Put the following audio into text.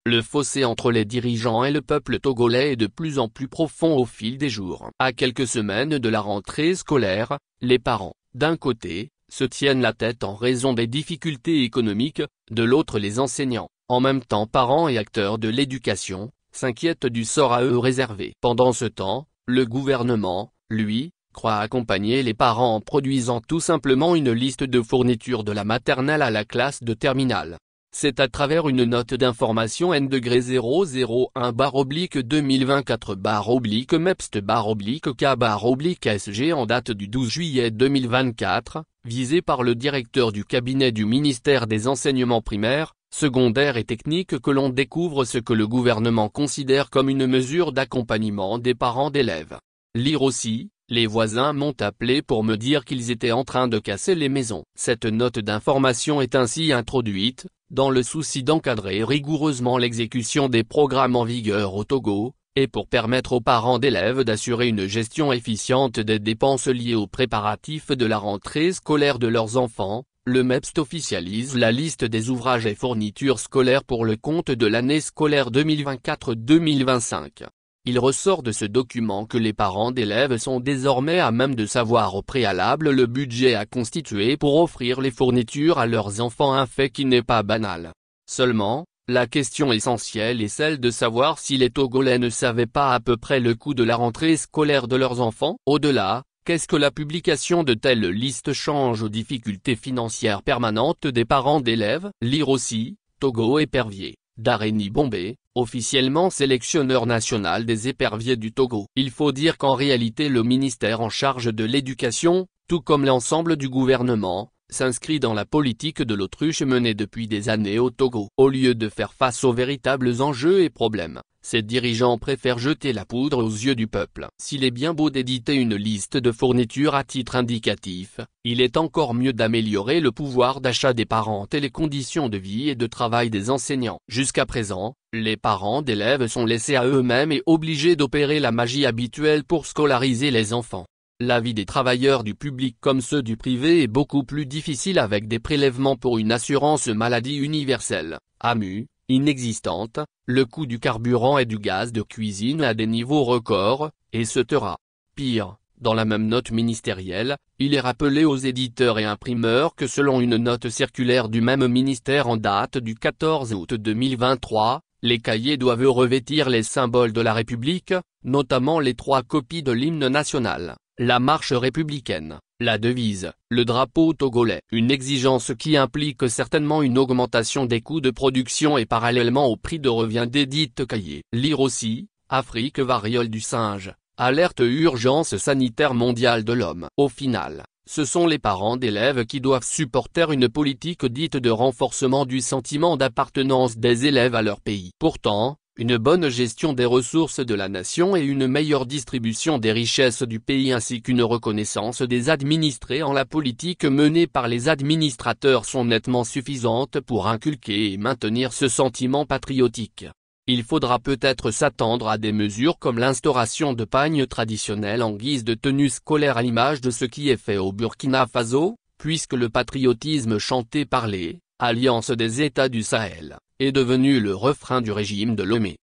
le fossé entre les dirigeants et le peuple togolais est de plus en plus profond au fil des jours. À quelques semaines de la rentrée scolaire, les parents, d'un côté, se tiennent la tête en raison des difficultés économiques, de l'autre les enseignants, en même temps parents et acteurs de l'éducation, s'inquiètent du sort à eux réservé. Pendant ce temps, le gouvernement, lui, croit accompagner les parents en produisant tout simplement une liste de fournitures de la maternelle à la classe de terminale. C'est à travers une note d'information N-001/2024/MEPST/K/SG en date du 12 juillet 2024, visée par le directeur du cabinet du ministère des enseignements primaires, secondaires et techniques que l'on découvre ce que le gouvernement considère comme une mesure d'accompagnement des parents d'élèves. Lire aussi, les voisins m'ont appelé pour me dire qu'ils étaient en train de casser les maisons. Cette note d'information est ainsi introduite, dans le souci d'encadrer rigoureusement l'exécution des programmes en vigueur au Togo, et pour permettre aux parents d'élèves d'assurer une gestion efficiente des dépenses liées aux préparatifs de la rentrée scolaire de leurs enfants, le MEPST officialise la liste des ouvrages et fournitures scolaires pour le compte de l'année scolaire 2024-2025. Il ressort de ce document que les parents d'élèves sont désormais à même de savoir au préalable le budget à constituer pour offrir les fournitures à leurs enfants, un fait qui n'est pas banal. Seulement, la question essentielle est celle de savoir si les Togolais ne savaient pas à peu près le coût de la rentrée scolaire de leurs enfants. Au-delà, qu'est-ce que la publication de telles listes change aux difficultés financières permanentes des parents d'élèves? Lire aussi, Togo épervier. Dareni Bombé, officiellement sélectionneur national des éperviers du Togo. Il faut dire qu'en réalité le ministère en charge de l'éducation, tout comme l'ensemble du gouvernement, s'inscrit dans la politique de l'autruche menée depuis des années au Togo. Au lieu de faire face aux véritables enjeux et problèmes, ces dirigeants préfèrent jeter la poudre aux yeux du peuple. S'il est bien beau d'éditer une liste de fournitures à titre indicatif, il est encore mieux d'améliorer le pouvoir d'achat des parents et les conditions de vie et de travail des enseignants. Jusqu'à présent, les parents d'élèves sont laissés à eux-mêmes et obligés d'opérer la magie habituelle pour scolariser les enfants. La vie des travailleurs du public comme ceux du privé est beaucoup plus difficile avec des prélèvements pour une assurance maladie universelle, AMU, inexistante, le coût du carburant et du gaz de cuisine à des niveaux records, et se taira. Pire, dans la même note ministérielle, il est rappelé aux éditeurs et imprimeurs que selon une note circulaire du même ministère en date du 14 août 2023, les cahiers doivent revêtir les symboles de la République, notamment les 3 copies de l'hymne national, la marche républicaine, la devise, le drapeau togolais. Une exigence qui implique certainement une augmentation des coûts de production et parallèlement au prix de revient desdites cahiers. Lire aussi, Afrique variole du singe, alerte urgence sanitaire mondiale de l'homme. Au final, ce sont les parents d'élèves qui doivent supporter une politique dite de renforcement du sentiment d'appartenance des élèves à leur pays. Pourtant, une bonne gestion des ressources de la nation et une meilleure distribution des richesses du pays ainsi qu'une reconnaissance des administrés en la politique menée par les administrateurs sont nettement suffisantes pour inculquer et maintenir ce sentiment patriotique. Il faudra peut-être s'attendre à des mesures comme l'instauration de pagnes traditionnels en guise de tenue scolaire à l'image de ce qui est fait au Burkina Faso, puisque le patriotisme chanté par les Alliances des États du Sahel est devenu le refrain du régime de Lomé.